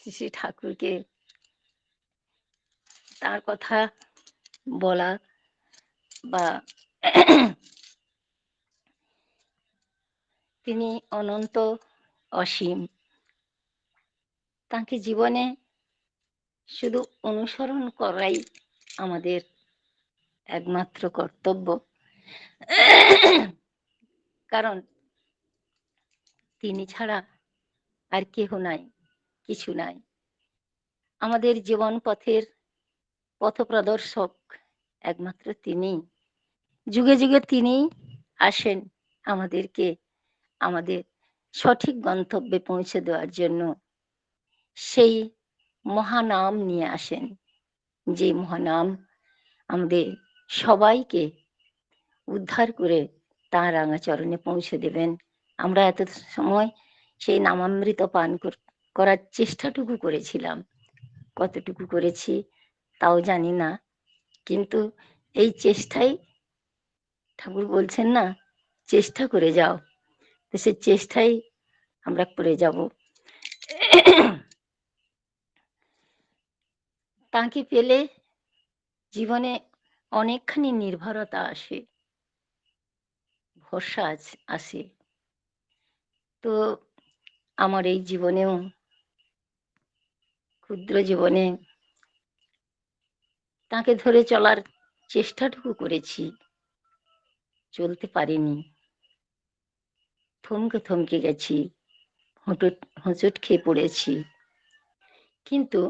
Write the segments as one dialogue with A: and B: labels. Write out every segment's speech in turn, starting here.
A: শ্রী শ্রী ঠাকুরকে তার কথা বলা বা তিনি অনন্ত অসীম, তাকে জীবনে শুধু অনুসরণ করাই আমাদের একমাত্র কর্তব্য। কারণ তিনি ছাড়া আর কেহ নাই, কিছু নাই। আমাদের জীবন পথের পথপ্রদর্শক একমাত্র তিনি। যুগে যুগে তিনি আসেন আমাদেরকে আমাদের সঠিক গন্তব্যে পৌঁছে দেওয়ার জন্য। সেই মহানাম নিয়ে আসেন, যে মহানাম আমাদের সবাইকে উদ্ধার করে তাঁর রাঙা চরণে পৌঁছে দেবেন। আমরা এত সময় সেই নামামৃত পান করার চেষ্টাটুকু করেছিলাম, কতটুকু করেছি তাও জানি না, কিন্তু এই চেষ্টাই, ঠাকুর বলছেন না চেষ্টা করে যাও, তো সে চেষ্টাই আমরা করে যাব। তাকে পেলে জীবনে অনেকখানি নির্ভরতা আসে, ভরসা আসে। তো আমার এই জীবনেও, ক্ষুদ্র জীবনে তাকে ধরে চলার চেষ্টাটুকু করেছি, চলতে পারিনি, থমকে থমকে গেছি, হোঁচট খেয়ে পড়েছি। কিন্তু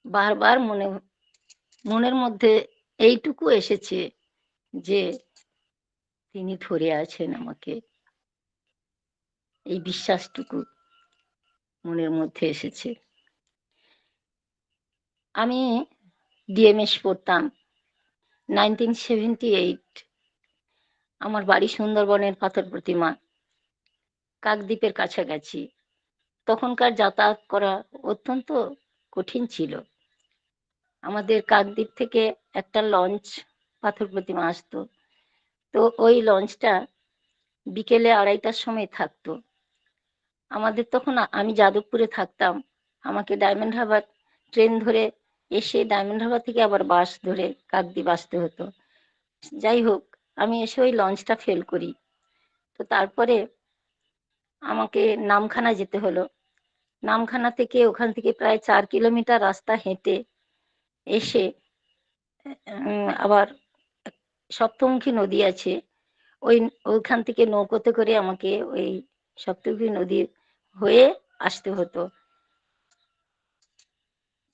A: বারবার মনের মধ্যে এইটুকু এসেছে যে তিনি ধরে আছেন আমাকে, এই বিশ্বাসটুকু মনের মধ্যে এসেছে। আমি ডিএমএস পড়তাম 1978। আমার বাড়ি সুন্দরবনের পাথর প্রতিমা, কাকদ্বীপের কাছাকাছি। তখনকার যাতায়াত করা অত্যন্ত কঠিন ছিল। আমাদের কাকদ্বীপ থেকে একটা লঞ্চ পাথর প্রতিমা আসতো, তো ওই লঞ্চটা বিকেলে 2:30টার সময় থাকতো। আমাদের তখন, আমি যাদবপুরে থাকতাম, আমাকে ডায়মন্ড হারবার ট্রেন ধরে এসে ডায়মন্ড হারবার থেকে আবার বাস ধরে কাকদ্বীপ আসতে হতো। যাই হোক, আমি এসে ওই লঞ্চটা ফেল করি। তো তারপরে আমাকে নামখানা যেতে হলো। নামখানা থেকে, ওখান থেকে প্রায় 4 কিলোমিটার রাস্তা হেঁটে এসে আবার সপ্তমুখী নদী আছে, ওইখান থেকে নৌকোতে করে আমাকে ওই সপ্তমুখী নদী হয়ে আসতে হতো।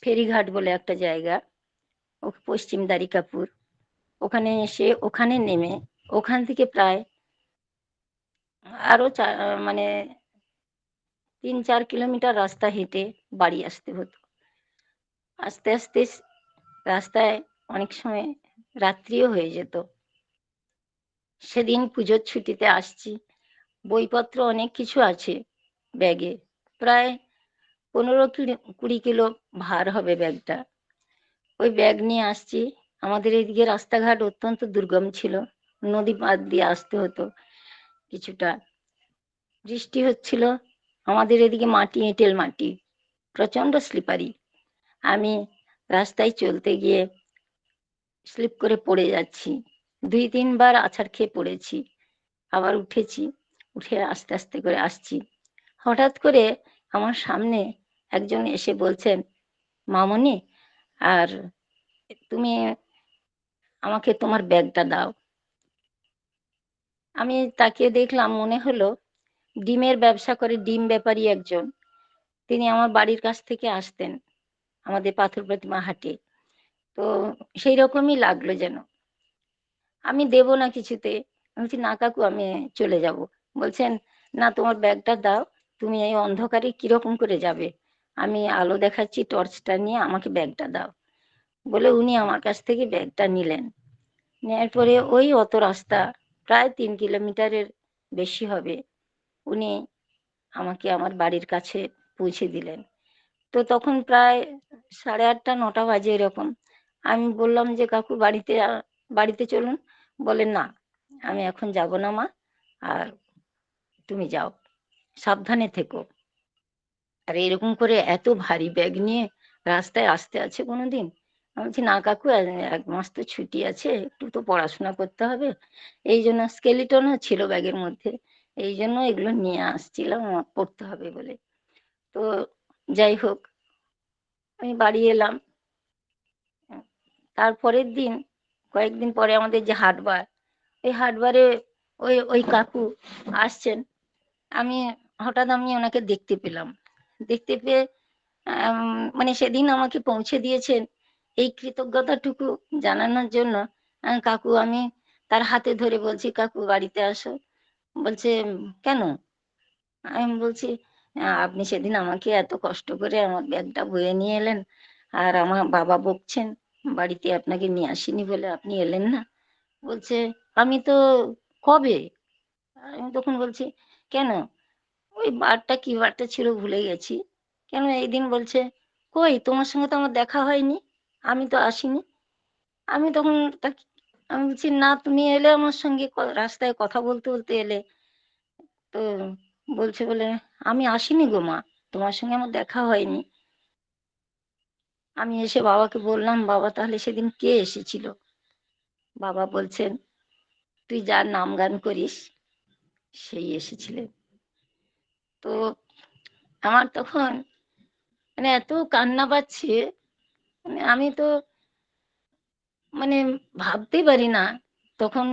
A: ফেরিঘাট বলে একটা জায়গা, পশ্চিম দ্বারিকাপুর, ওখানে এসে ওখানে নেমে ওখান থেকে প্রায় আরো মানে 3-4 কিলোমিটার রাস্তা হেঁটে বাড়ি আসতে হতো। আস্তে আস্তে রাস্তায় অনেক সময় রাত্রিও হয়ে যেত। সেদিন পুজোর ছুটিতে আসছি, বইপত্র অনেক কিছু আছে ব্যাগে, প্রায় 15-20 কিলো ভার হবে ব্যাগটা। ওই ব্যাগ নিয়ে আসছি। আমাদের এদিকে রাস্তাঘাট অত্যন্ত দুর্গম ছিল, নদী পাড় দিয়ে আসতে হতো। কিছুটা বৃষ্টি হচ্ছিল, আমাদের এদিকে মাটি, এঁটেল মাটি, প্রচন্ড স্লিপারি। আমি রাস্তায় চলতে গিয়ে স্লিপ করে পড়ে যাচ্ছি, 2-3 বার আছাড় খেয়ে পড়েছি, আবার উঠেছি, উঠে আস্তে আস্তে করে আসছি। হঠাৎ করে আমার সামনে একজন এসে বলছেন, মামনি, আর তুমি আমাকে তোমার ব্যাগটা দাও। আমি তাকিয়ে দেখলাম, মনে হলো ডিমের ব্যবসা করে, ডিম ব্যাপারী একজন, তিনি আমার বাড়ির কাছ থেকে আসতেন আমাদের পাথর প্রতিমা হাটে। তো সেই রকমই লাগলো যেন। আমি দেব না কিছুতে, আমি বলছি না কাকু, আমি চলে যাব। বলছেন, না তোমার ব্যাগটা দাও, তুমি এই অন্ধকারে কিরকম করে যাবে, আমি আলো দেখাচ্ছি, টর্চটা নিয়ে আমাকে ব্যাগটা দাও। বলে উনি আমার কাছ থেকে ব্যাগটা নিলেন। নেওয়ার পরে ওই অত রাস্তা, প্রায় 3 কিলোমিটারের বেশি হবে, উনি আমাকে আমার বাড়ির কাছে পৌঁছে দিলেন। তো তখন প্রায় 8:30-9টা বাজে এরকম। আমি বললাম যে কাকু, বাড়িতে চলুন। বলেন, না আমি এখন যাব না মা, আর তুমি যাও, সাবধানে থেকো। আর এরকম করে এত ভারী ব্যাগ নিয়ে রাস্তায় আসতে আছে কোনোদিন? আমি বলছি না কাকু, 1 মাস তো ছুটি আছে, একটু তো পড়াশোনা করতে হবে, এই জন্য স্কেলিটনও ছিল ব্যাগের মধ্যে, এই জন্য এগুলো নিয়ে আসছিলাম, আমার পড়তে হবে বলে। তো যাই হোক, আমি বাড়ি এলাম। তারপরের দিন, কয়েকদিন পরে আমাদের যে হাটবার, ওই হাটবারে ওই ওই কাকু আসছেন। আমি হঠাৎ ওনাকে দেখতে পেলাম। দেখতে পেয়ে মানে সেদিন আমাকে পৌঁছে দিয়েছেন এই কৃতজ্ঞতাটুকু জানানোর জন্য। কাকু, আমি তার হাতে ধরে বলছি, কাকু বাড়িতে আসো। বলছে কেন? আমি বলছি, আপনি সেদিন আমাকে এত কষ্ট করে আমার ব্যাগটা বয়ে নিয়ে এলেন, আর আমার বাবা বকছেন বাড়িতে আপনাকে নিয়ে আসিনি বলে, আপনি এলেন না। বলছে আমি তো কবে? আমি তখন বলছি কেন? ওই বারটা কি বারটা ছিল ভুলে গেছি। কেন এই দিন? বলছে কই, তোমার সঙ্গে তো আমার দেখা হয়নি, আমি তো আসিনি। আমি তখন আমি বলছি না, তুমি এলে আমার সঙ্গে, রাস্তায় কথা বলতে বলতে এলে। তো বলছে বলে আমি আসিনি গো মা, তোমার সঙ্গে আমার দেখা হয়নি। আমি এসে বাবাকে বললাম, বাবা তাহলে সেদিন কে এসেছিল? বাবা বলছেন তুই যার নাম গান করিস সেই এসেছিলেন। তো আমার তখন মানে এত কান্না পাচ্ছে, মানে আমি তো মানে ভাবতেই পারি না। তখন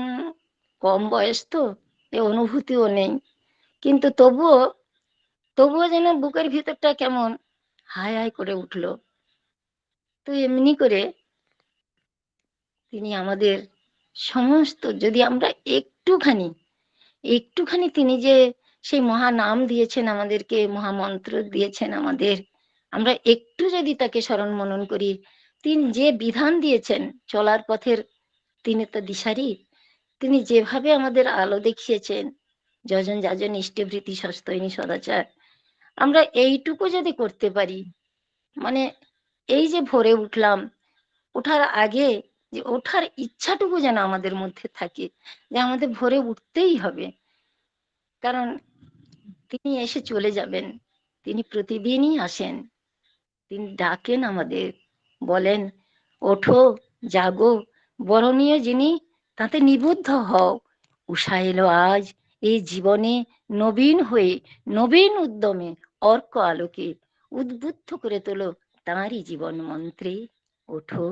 A: কম বয়স তো, এ অনুভূতিও নেই, কিন্তু তবুও যেন বুকের ভিতরটা কেমন হায় হায় করে উঠলো। তো এমনি করে তিনি আমাদের সমস্ত, যদি আমরা একটুখানি একটুখানি তিনি যে সেই মহা নাম দিয়েছেন আমাদেরকে, মহামন্ত্র দিয়েছেন আমাদের, আমরা একটু যদি তাকে স্মরণ মনন করি, তিনি যে বিধান দিয়েছেন চলার পথের, তিনি তো দিশারি। তিনি যেভাবে আমাদের আলো দেখিয়েছেন, যজন যাজন ইষ্টভৃতি সস্তৈনী সদাচার, আমরা এইটুকু যদি করতে পারি, মানে এই যে ভোরে উঠলাম, ওঠার আগে যে ওঠার ইচ্ছাটুকু যেন আমাদের মধ্যে থাকে, যে আমাদের ভোরে উঠতেই হবে, কারণ তিনি এসে চলে যাবেন। তিনি প্রতিদিনই আসেন, তিনি ডাকেন আমাদের, বলেন ওঠো, জাগো, বরণীয় যিনি তাতে নিবুদ্ধ হও, উষা এলো আজ এই জীবনে নবীন হয়ে, নবীন উদ্যমে, অর্ক আলোকে উদ্বুদ্ধ করে তোলো তাঁরই জীবন মন্ত্রে। ওঠো,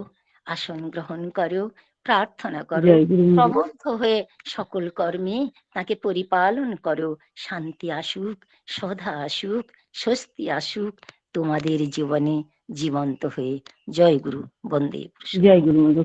A: আসন গ্রহণ করো, প্রার্থনা করো,
B: জয় গুরু মহারাজ।
A: প্রবুদ্ধ হয়ে সকল কর্মে তাকে পরিপালন করো। শান্তি আসুক, সদা আসুক, স্বস্তি আসুক তোমাদের জীবনে জীবন্ত হয়ে। জয় গুরু, বন্দে
B: জয়
A: পুরুষোত্তম।
B: গুরু মহারাজ।